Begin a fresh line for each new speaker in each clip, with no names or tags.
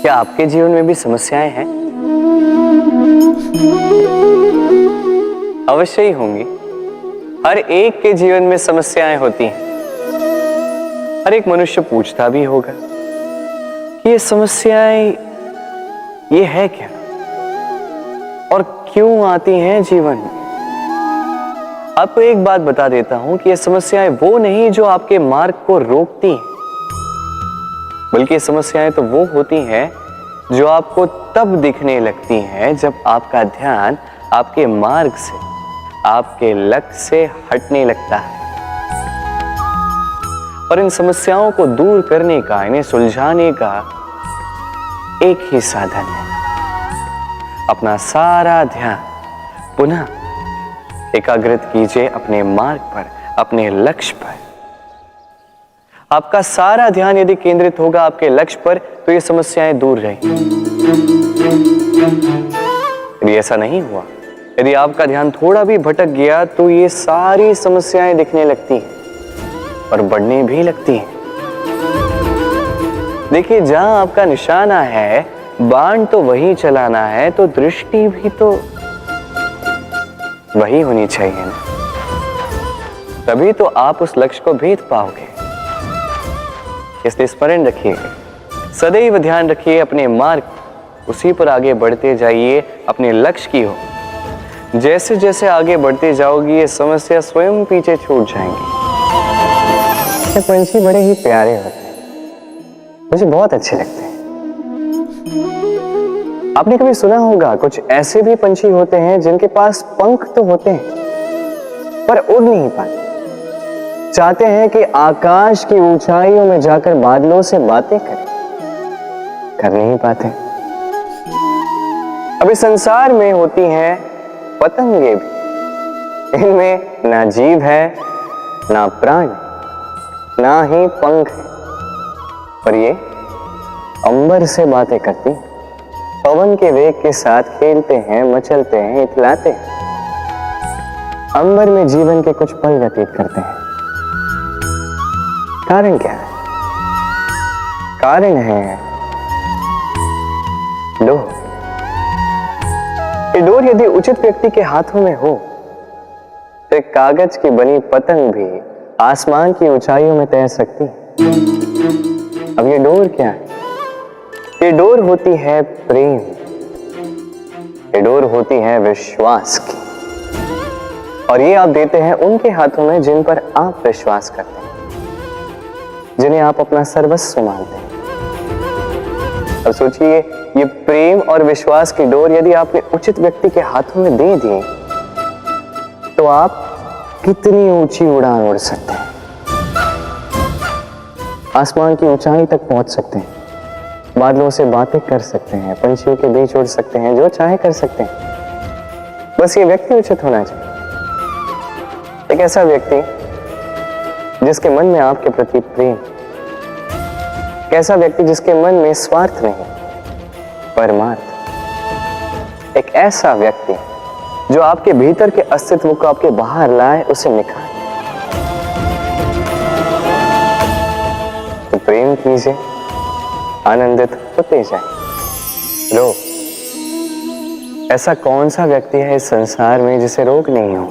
क्या आपके जीवन में भी समस्याएं हैं? अवश्य ही होंगी। हर एक के जीवन में समस्याएं होती हैं। हर एक मनुष्य पूछता भी होगा कि ये समस्याएं ये है क्या और क्यों आती हैं जीवन में। आपको एक बात बता देता हूं कि ये समस्याएं वो नहीं जो आपके मार्ग को रोकती हैं, बल्कि समस्याएं तो वो होती हैं जो आपको तब दिखने लगती हैं जब आपका ध्यान आपके मार्ग से, आपके लक्ष्य से हटने लगता है। और इन समस्याओं को दूर करने का, इन्हें सुलझाने का एक ही साधन है, अपना सारा ध्यान पुनः एकाग्रित कीजिए अपने मार्ग पर, अपने लक्ष्य पर। आपका सारा ध्यान यदि केंद्रित होगा आपके लक्ष्य पर तो ये समस्याएं दूर रहेंगी। यदि ऐसा नहीं हुआ, यदि आपका ध्यान थोड़ा भी भटक गया तो ये सारी समस्याएं दिखने लगती हैं और बढ़ने भी लगती हैं। देखिए, जहां आपका निशाना है, बाण तो वही चलाना है, तो दृष्टि भी तो वही होनी चाहिए ना। तभी तो आप उस लक्ष्य को भेद पाओगे। इसलिए स्मरण रखिए, सदैव ध्यान रखिए अपने मार्ग, उसी पर आगे बढ़ते जाइए अपने लक्ष्य की ओर। जैसे जैसे आगे बढ़ते जाओगी ये समस्या स्वयं पीछे छूट जाएंगी। ये पंछी बड़े ही प्यारे होते हैं, मुझे बहुत अच्छे लगते हैं। आपने कभी सुना होगा कुछ ऐसे भी पंछी होते हैं जिनके पास पंख तो होते हैं पर उड़ नहीं पाते। चाहते हैं कि आकाश की ऊंचाइयों में जाकर बादलों से बातें करें, कर नहीं पाते। अभी संसार में होती हैं पतंगे भी, इनमें ना जीव है, ना प्राण, ना ही पंख है, पर ये अंबर से बातें करती हैं, पवन के वेग के साथ खेलते हैं, मचलते हैं, इतलाते हैं। अंबर में जीवन के कुछ पल व्यतीत करते हैं। कारण क्या है? कारण है डोर। ये डोर यदि उचित व्यक्ति के हाथों में हो तो एक कागज की बनी पतंग भी आसमान की ऊंचाइयों में तैर सकती है। अब ये डोर क्या है? ये डोर होती है प्रेम, ये डोर होती है विश्वास की, और ये आप देते हैं उनके हाथों में जिन पर आप विश्वास करते हैं, जिन्हें आप अपना सर्वस्व मानते हैं। अब सोचिए, ये प्रेम और विश्वास की डोर यदि आपने उचित व्यक्ति के हाथों में दे दी तो आप कितनी ऊंची उड़ान उड़ सकते हैं, आसमान की ऊंचाई तक पहुंच सकते हैं, बादलों से बातें कर सकते हैं, पंछियों के बीच उड़ सकते हैं, जो चाहे कर सकते हैं। बस ये व्यक्ति उचित होना चाहिए। एक ऐसा व्यक्ति जिसके मन में आपके प्रति प्रेम, एक ऐसा व्यक्ति जिसके मन में स्वार्थ नहीं, परमार्थ, एक ऐसा व्यक्ति जो आपके भीतर के अस्तित्व को आपके बाहर लाए, उसे निखारे। तो प्रेम कीजिए, आनंदित होते जाए। लो, ऐसा कौन सा व्यक्ति है इस संसार में जिसे रोग नहीं हो?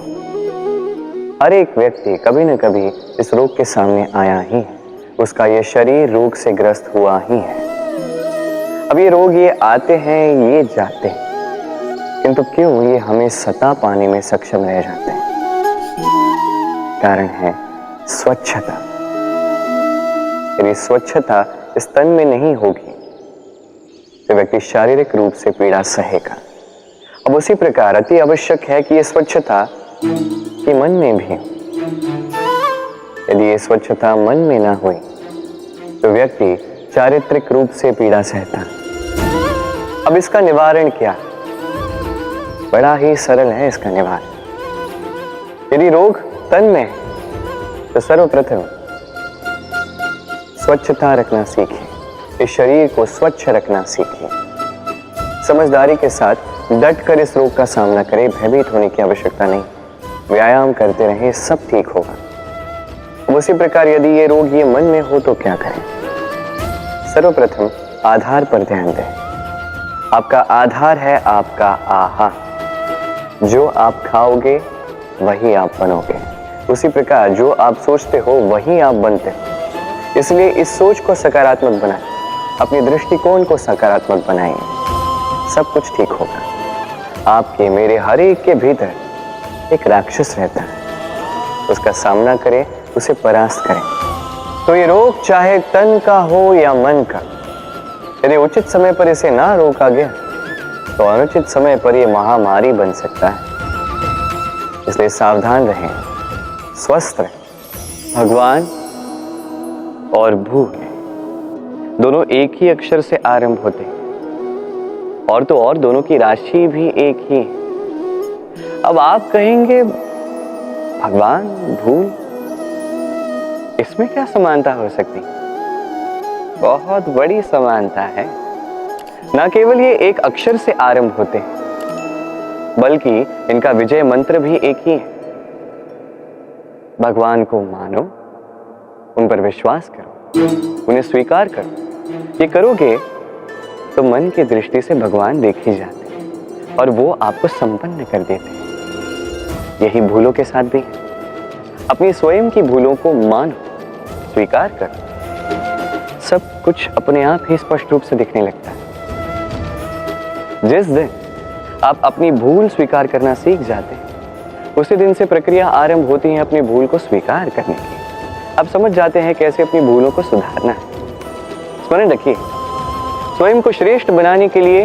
हर एक व्यक्ति कभी न कभी इस रोग के सामने आया ही है, उसका ये शरीर रोग से ग्रस्त हुआ ही है। अब ये रोग ये आते हैं, ये जाते हैं, किंतु क्यों ये हमें सता पाने में सक्षम रह जाते हैं? कारण है स्वच्छता। यदि स्वच्छता इस तन में नहीं होगी तो व्यक्ति शारीरिक रूप से पीड़ा सहेगा। अब उसी प्रकार अति आवश्यक है कि यह स्वच्छता कि मन में भी। यदि ये स्वच्छता मन में ना हुई तो व्यक्ति चारित्रिक रूप से पीड़ा सहता। अब इसका निवारण क्या? बड़ा ही सरल है इसका निवारण। यदि रोग तन में है तो सर्वप्रथम स्वच्छता रखना सीखिए, इस शरीर को स्वच्छ रखना सीखिए। समझदारी के साथ डट कर इस रोग का सामना करें, भयभीत होने की आवश्यकता नहीं। व्यायाम करते रहें, सब ठीक होगा। उसी प्रकार यदि ये रोग ये मन में हो तो क्या करें? सर्वप्रथम आधार पर ध्यान दें। आपका आधार है आपका आहा। जो आप खाओगे वही आप बनोगे। उसी प्रकार जो आप सोचते हो वही आप बनते हो। इसलिए इस सोच को सकारात्मक बनाएं, अपने दृष्टिकोण को सकारात्मक बनाएं। सब कुछ ठीक होगा। आपके मेरे हर एक के भीतर एक राक्षस रहता है। उसका सामना करें, उसे परास्त करें। तो ये रोग चाहे तन का हो या मन का, यदि उचित समय पर इसे ना रोका गया तो अनुचित समय पर यह महामारी बन सकता है। इसलिए सावधान रहें, स्वस्थ रहें। भगवान और भूल दोनों एक ही अक्षर से आरंभ होते हैं, और तो और दोनों की राशि भी एक ही है। अब आप कहेंगे भगवान भूल, इसमें क्या समानता हो सकती? बहुत बड़ी समानता है। न केवल ये एक अक्षर से आरंभ होते हैं, बल्कि इनका विजय मंत्र भी एक ही है। भगवान को मानो, उन पर विश्वास करो, उन्हें स्वीकार करो। ये करोगे तो मन की दृष्टि से भगवान देखे जाते हैं और वो आपको संपन्न कर देते हैं। यही भूलों के साथ भी है। अपनी स्वयं की भूलों को मानो, स्वीकार करो। सब कुछ अपने आप ही स्पष्ट रूप से दिखने लगता है। जिस दिन आप अपनी भूल स्वीकार करना सीख जाते हैं, उसी दिन से प्रक्रिया आरंभ होती है अपनी भूल को स्वीकार करने की। आप समझ जाते हैं कैसे अपनी भूलों को सुधारना है। स्मरण रखिए, स्वयं को श्रेष्ठ बनाने के लिए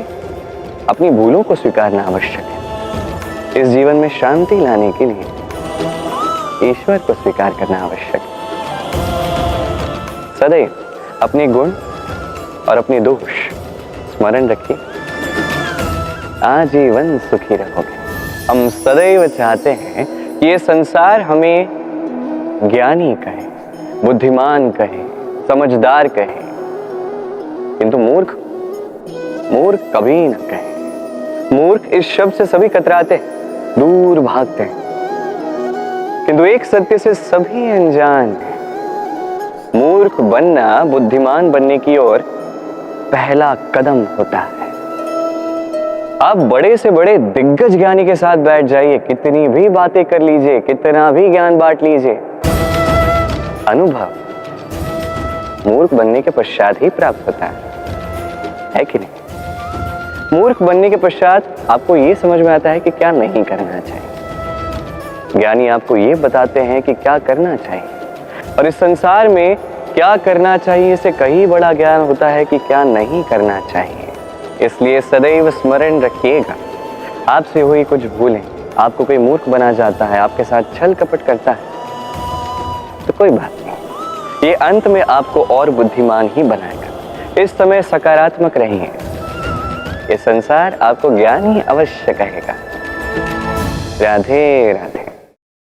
अपनी भूलों को स्वीकारना आवश्यक है। इस जीवन में शांति लाने के लिए ईश्वर को स्वीकार करना आवश्यक है। सदैव अपने गुण और अपने दोष स्मरण रखिए, आजीवन सुखी रहोगे। हम सदैव चाहते हैं कि ये संसार हमें ज्ञानी कहे, बुद्धिमान कहे, समझदार कहे, किंतु मूर्ख कभी न कहे। मूर्ख इस शब्द से सभी कतराते, दूर भागते हैं, किंतु एक सत्य से सभी अनजान हैं। मूर्ख बनना बुद्धिमान बनने की ओर पहला कदम होता है। आप बड़े से बड़े दिग्गज ज्ञानी के साथ बैठ जाइए, कितनी भी बातें कर लीजिए, कितना भी ज्ञान बांट लीजिए, अनुभव मूर्ख बनने के पश्चात ही प्राप्त होता है कि नहीं? मूर्ख बनने के पश्चात आपको ये समझ में आता है कि क्या नहीं करना चाहिए। ज्ञानी आपको ये बताते हैं कि क्या करना चाहिए, और इस संसार में क्या करना चाहिए इससे कहीं बड़ा ज्ञान होता है कि क्या नहीं करना चाहिए। इसलिए सदैव स्मरण रखिएगा, आपसे हुई कुछ भूलें आपको कोई मूर्ख बना जाता है, आपके साथ छल कपट करता है, तो कोई बात नहीं, ये अंत में आपको और बुद्धिमान ही बनाएगा। इस समय सकारात्मक रहिए, ये संसार आपको ज्ञान ही अवश्य कहेगा। राधे राधे।